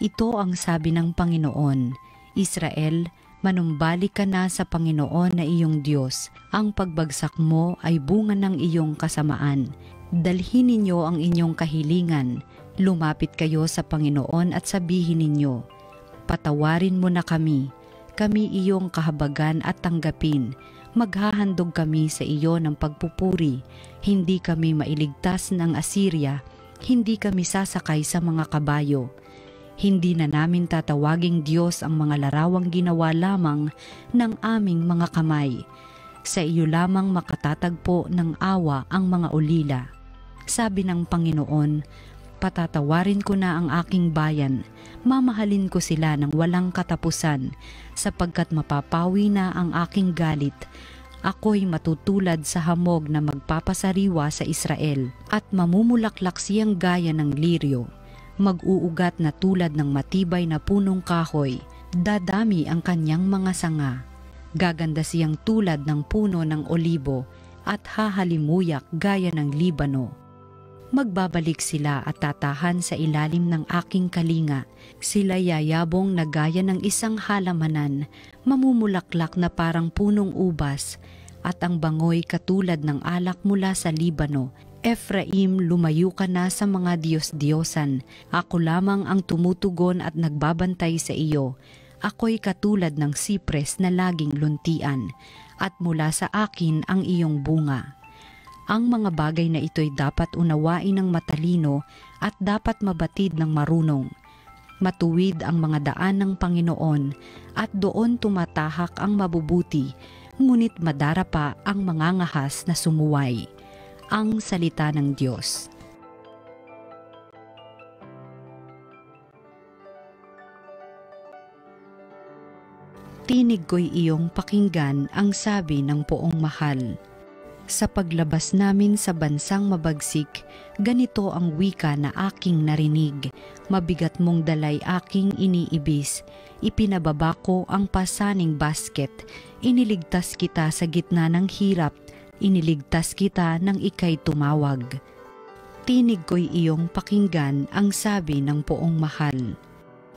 Ito ang sabi ng Panginoon, Israel, manumbalik ka na sa Panginoon na iyong Diyos. Ang pagbagsak mo ay bunga ng iyong kasamaan. Dalhin ninyo ang inyong kahilingan. Lumapit kayo sa Panginoon at sabihin ninyo, patawarin mo na kami. Kami iyong kahabagan at tanggapin. Maghahandog kami sa iyo ng pagpupuri. Hindi kami mailigtas ng Assyria. Hindi kami sasakay sa mga kabayo. Hindi na namin tatawaging Diyos ang mga larawang ginawa lamang ng aming mga kamay. Sa iyo lamang makatatagpo ng awa ang mga ulila. Sabi ng Panginoon, patatawarin ko na ang aking bayan, mamahalin ko sila ng walang katapusan, sapagkat mapapawi na ang aking galit. Ako'y matutulad sa hamog na magpapasariwa sa Israel, at mamumulaklak siyang gaya ng liryo. Mag-uugat na tulad ng matibay na punong kahoy, dadami ang kanyang mga sanga. Gaganda siyang tulad ng puno ng olibo at hahalimuyak gaya ng Libano. Magbabalik sila at tatahan sa ilalim ng aking kalinga. Sila yayabong na gaya ng isang halamanan, mamumulaklak na parang punong ubas, at ang bangoy katulad ng alak mula sa Libano. Ephraim, lumayo ka na sa mga Diyos-Diyosan. Ako lamang ang tumutugon at nagbabantay sa iyo. Ako'y katulad ng sipres na laging luntian, at mula sa akin ang iyong bunga. Ang mga bagay na ito'y dapat unawain ng matalino at dapat mabatid ng marunong. Matuwid ang mga daan ng Panginoon at doon tumatahak ang mabubuti, ngunit madarapa ang mangangahas na sumuway. Ang salita ng Diyos. Tinig ko'y iyong pakinggan ang sabi ng poong mahal. Sa paglabas namin sa bansang mabagsik, ganito ang wika na aking narinig. Mabigat mong dalay aking iniibis. Ipinababa ko ang pasaning basket. Iniligtas kita sa gitna ng hirap. Iniligtas kita nang ika'y tumawag. Tinig ko'y iyong pakinggan ang sabi ng poong mahal.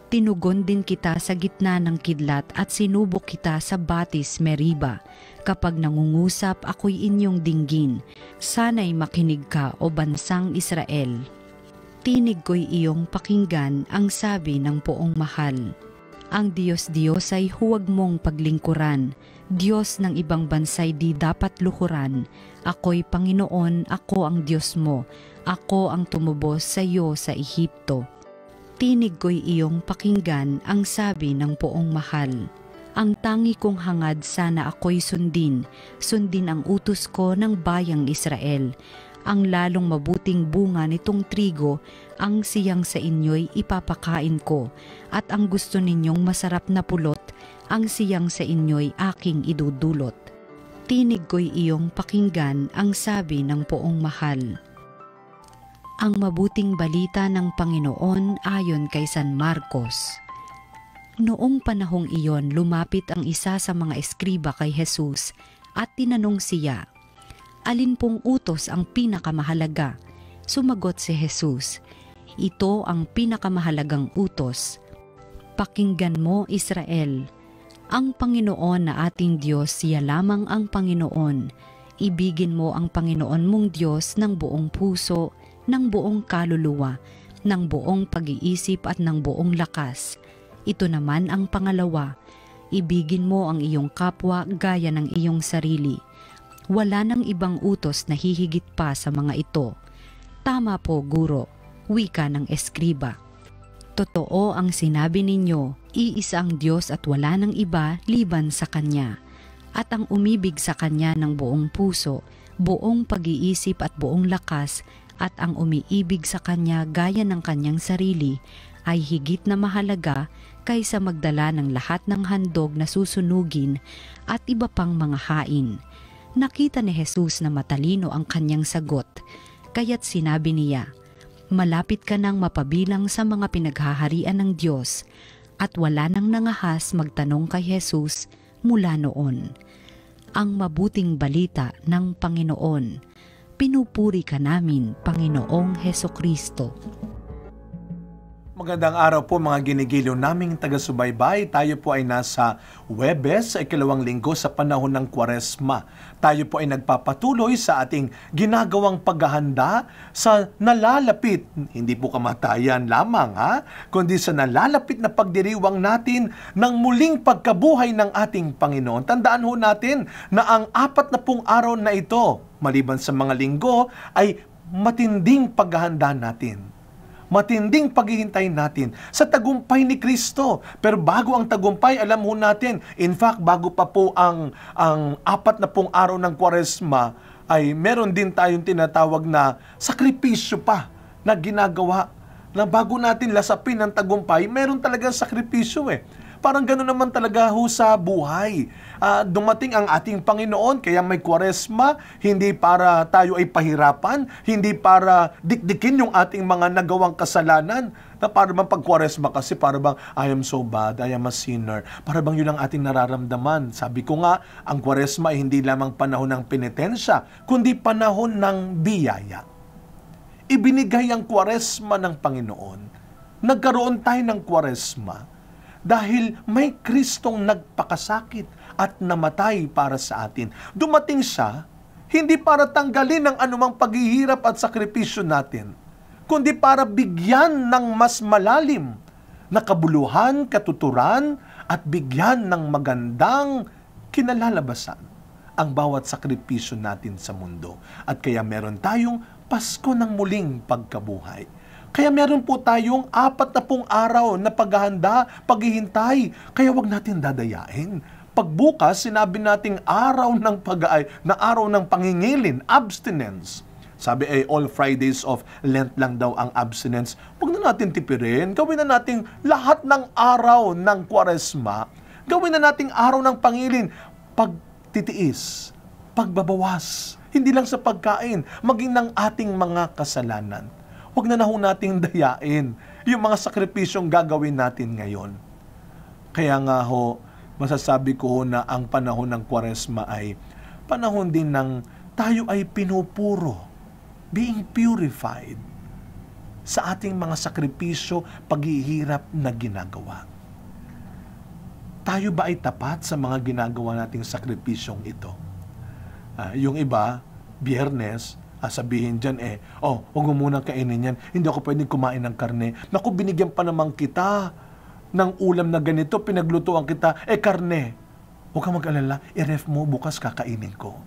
Tinugon din kita sa gitna ng kidlat at sinubok kita sa batis Meriba. Kapag nangungusap ako'y inyong dinggin. Sana'y makinig ka o bansang Israel. Tinig ko'y iyong pakinggan ang sabi ng poong mahal. Ang Diyos-Diyos ay huwag mong paglingkuran. Diyos ng ibang bansay di dapat luhuran. Ako'y Panginoon, ako ang Diyos mo. Ako ang tumubos sa iyo sa Ehipto. Tinig ko'y iyong pakinggan ang sabi ng poong mahal. Ang tangi kong hangad sana ako'y sundin. Sundin ang utos ko ng bayang Israel. Ang lalong mabuting bunga nitong trigo, ang siyang sa inyo'y ipapakain ko, at ang gusto ninyong masarap na pulot, ang siyang sa inyo'y aking idudulot. Tinig ko'y iyong pakinggan ang sabi ng poong mahal. Ang mabuting balita ng Panginoon ayon kay San Marcos. Noong panahong iyon, lumapit ang isa sa mga eskriba kay Jesus at tinanong siya, alin pong utos ang pinakamahalaga? Sumagot si Jesus, ito ang pinakamahalagang utos. Pakinggan mo, Israel. Ang Panginoon na ating Diyos, siya lamang ang Panginoon. Ibigin mo ang Panginoon mong Diyos ng buong puso, ng buong kaluluwa, ng buong pag-iisip at ng buong lakas. Ito naman ang pangalawa, ibigin mo ang iyong kapwa gaya ng iyong sarili. Wala nang ibang utos na hihigit pa sa mga ito. Tama po, guro, wika ng eskriba. Totoo ang sinabi ninyo, iisa ang Diyos at wala nang iba liban sa Kanya. at ang umibig sa Kanya ng buong puso, buong pag-iisip at buong lakas, at ang umiibig sa Kanya gaya ng kanyang sarili, ay higit na mahalaga kaysa magdala ng lahat ng handog na susunugin at iba pang mga hain. Nakita ni Jesus na matalino ang kanyang sagot, kaya't sinabi niya, "Malapit ka nang mapabilang sa mga pinaghaharian ng Diyos," at wala nang nangahas magtanong kay Jesus mula noon. Ang mabuting balita ng Panginoon. Pinupuri ka namin, Panginoong Hesukristo. Magandang araw po mga ginigiliw naming taga-subaybay. Tayo po ay nasa Huwebes, ikalawang linggo sa panahon ng Kwaresma. Tayo po ay nagpapatuloy sa ating ginagawang paghahanda sa nalalapit, hindi po kamatayan lamang kundi sa nalalapit na pagdiriwang natin ng muling pagkabuhay ng ating Panginoon. Tandaan ho natin na ang 40 araw na ito, maliban sa mga linggo, ay matinding paghahanda natin. Matinding paghihintay natin sa tagumpay ni Kristo. Pero bago ang tagumpay, alam ho natin, in fact, bago pa po ang 40 araw ng Kwaresma, ay meron din tayong tinatawag na sakripisyo pa na ginagawa. Na bago natin lasapin ang tagumpay, meron talagang sakripisyo Parang gano'n naman talaga ho sa buhay. Dumating ang ating Panginoon, kaya may Kwaresma, hindi para tayo ay pahirapan, hindi para dikdikin yung ating mga nagawang kasalanan, na para bang pag-Kwaresma kasi para bang, I am so bad, I am a sinner. Para bang yun ang ating nararamdaman. Sabi ko nga, ang Kwaresma ay hindi lamang panahon ng penitensya, kundi panahon ng biyaya. Ibinigay ang Kwaresma ng Panginoon. Nagkaroon tayo ng Kwaresma dahil may Kristong nagpakasakit at namatay para sa atin. Dumating siya, hindi para tanggalin ang anumang paghihirap at sakripisyo natin, kundi para bigyan ng mas malalim na kabuluhan, katuturan, at bigyan ng magandang kinalalabasan ang bawat sakripisyo natin sa mundo. At kaya meron tayong Pasko ng muling pagkabuhay. Kaya meron po tayong 40 araw na paghahanda, paghihintay. Kaya wag natin dadayain. Pagbukas, sinabi nating araw ng pangingilin, abstinence. Sabi all Fridays of Lent lang daw ang abstinence. Wag na natin tipirin. Gawin na natin lahat ng araw ng Kwaresma. Gawin na nating araw ng pangilin. Pagtitiis, pagbabawas. Hindi lang sa pagkain, maging ng ating mga kasalanan. Huwag na ho nating dayain yung mga sakripisyong gagawin natin ngayon. Kaya nga ho, masasabi ko na ang panahon ng Kwaresma ay panahon din ng tayo ay pinupuro, being purified sa ating mga sakripisyo, paghihirap na ginagawa. Tayo ba ay tapat sa mga ginagawa nating sakripisyong ito? Yung iba, Biyernes, sabihin dyan huwag mo munang kainin yan. Hindi ako pwedeng kumain ng karne. Naku, binigyan pa naman kita ng ulam na ganito, pinaglutuan kita, karne. Huwag kang mag-alala, i-ref mo, bukas kakainin ko.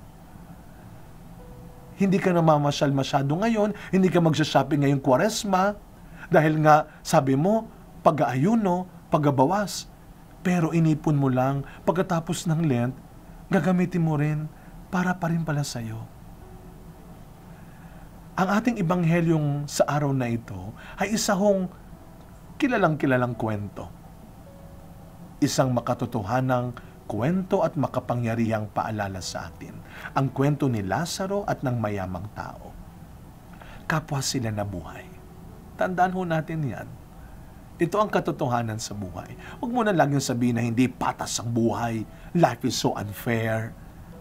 Hindi ka namamasyal masyado ngayon, hindi ka magsha-shopping ngayong Kwaresma, dahil nga, sabi mo, pag-aayuno, pagbabawas. Pero inipon mo lang, pagkatapos ng Lent, gagamitin mo rin para pa rin pala sa'yo. Ang ating Ebanghelyong sa araw na ito ay isa hong kilalang kwento. Isang makatotohanang kwento at makapangyarihang paalala sa atin. Ang kwento ni Lazaro at ng mayamang tao. Kapwa sila nabuhay. Tandaan ho natin yan. Ito ang katotohanan sa buhay. Huwag mo na laging sabihin na hindi patas ang buhay. Life is so unfair.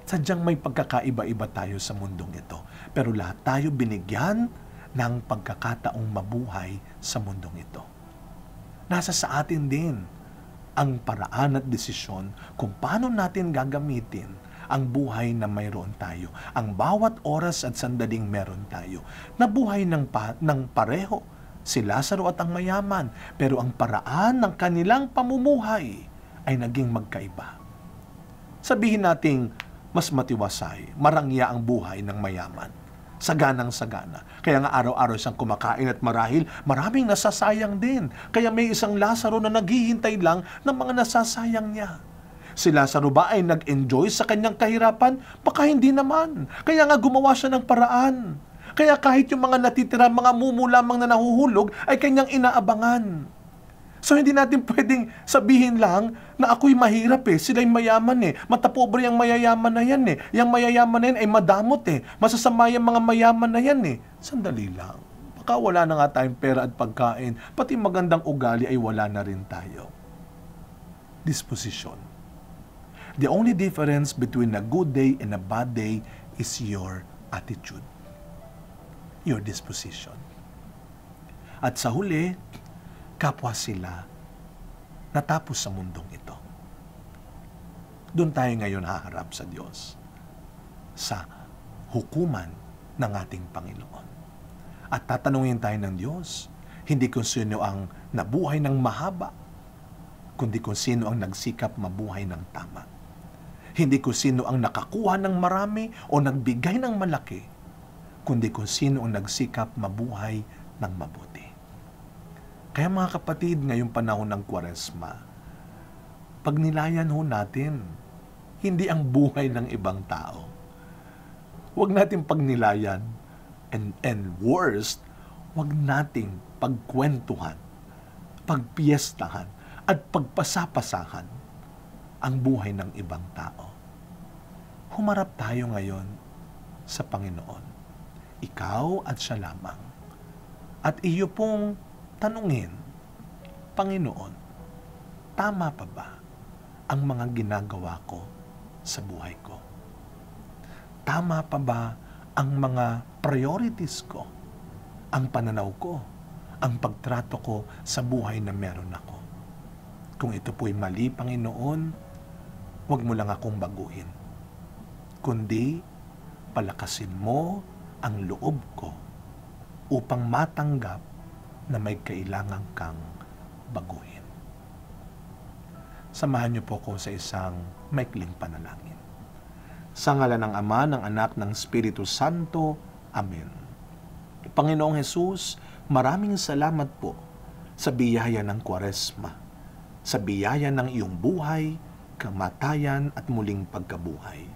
Sadyang may pagkakaiba-iba tayo sa mundong ito. Pero lahat tayo binigyan ng pagkakataong mabuhay sa mundong ito. Nasa sa atin din ang paraan at desisyon kung paano natin gagamitin ang buhay na mayroon tayo. Ang bawat oras at sandaling meron tayo. Nabuhay ng pareho si Lazaro at ang mayaman. Pero ang paraan ng kanilang pamumuhay ay naging magkaiba. Sabihin nating mas matiwasay, marangya ang buhay ng mayaman. Saganang-sagana. Kaya nga araw-araw siyang kumakain at marahil maraming nasasayang din. Kaya may isang Lazaro na naghihintay lang ng mga nasasayang niya. Si Lazaro ba ay nag-enjoy sa kanyang kahirapan? Baka hindi naman. Kaya nga gumawa siya ng paraan. Kaya kahit yung mga natitira, mga mumu lamang na nahuhulog, ay kanyang inaabangan. So hindi natin pwedeng sabihin lang na ako'y mahirap sila'y mayaman Matapobre yung mayayaman na yan Yung mayayaman na yan ay madamot Masasama yung mga mayaman na yan Sandali lang. Baka wala na nga tayong pera at pagkain, pati magandang ugali ay wala na rin tayo. Disposition. The only difference between a good day and a bad day is your attitude. Your disposition. At sa huli, kapwa sila natapos sa mundong ito. Doon tayo ngayon haharap sa Diyos sa hukuman ng ating Panginoon. At tatanungin tayo ng Diyos, hindi kung sino ang nabuhay ng mahaba, kundi kung sino ang nagsikap mabuhay ng tama. Hindi kung sino ang nakakuha ng marami o nagbigay ng malaki, kundi kung sino ang nagsikap mabuhay ng mabuti. Kaya mga kapatid, ngayong panahon ng Kwaresma, pagnilayan ho natin, hindi ang buhay ng ibang tao. Huwag natin pagnilayan, and worst, huwag nating pagkwentuhan, pagpiestahan, at pagpasapasahan ang buhay ng ibang tao. Humarap tayo ngayon sa Panginoon. Ikaw at siya lamang. At iyo pong tanungin, Panginoon, tama pa ba ang mga ginagawa ko sa buhay ko? Tama pa ba ang mga priorities ko, ang pananaw ko, ang pagtrato ko sa buhay na meron ako? Kung ito po'y mali, Panginoon, huwag mo lang akong baguhin, kundi palakasin mo ang loob ko upang matanggap na may kailangan kang baguhin. Samahan niyo po ko sa isang maikling panalangin. Sa ngalan ng Ama, ng Anak, ng Espiritu Santo. Amen. Panginoong Hesus, maraming salamat po sa biyaya ng Kwaresma, sa biyaya ng iyong buhay, kamatayan at muling pagkabuhay.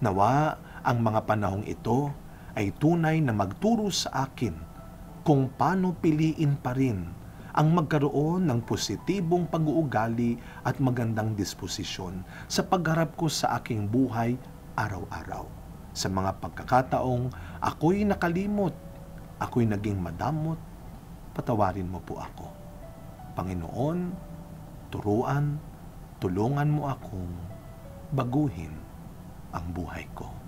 Nawa ang mga panahong ito ay tunay na magturo sa akin kung paano piliin pa rin ang magkaroon ng positibong pag-uugali at magandang disposisyon sa pagharap ko sa aking buhay araw-araw. Sa mga pagkakataong ako'y nakalimot, ako'y naging madamot, patawarin mo po ako. Panginoon, tulungan mo akong baguhin ang buhay ko.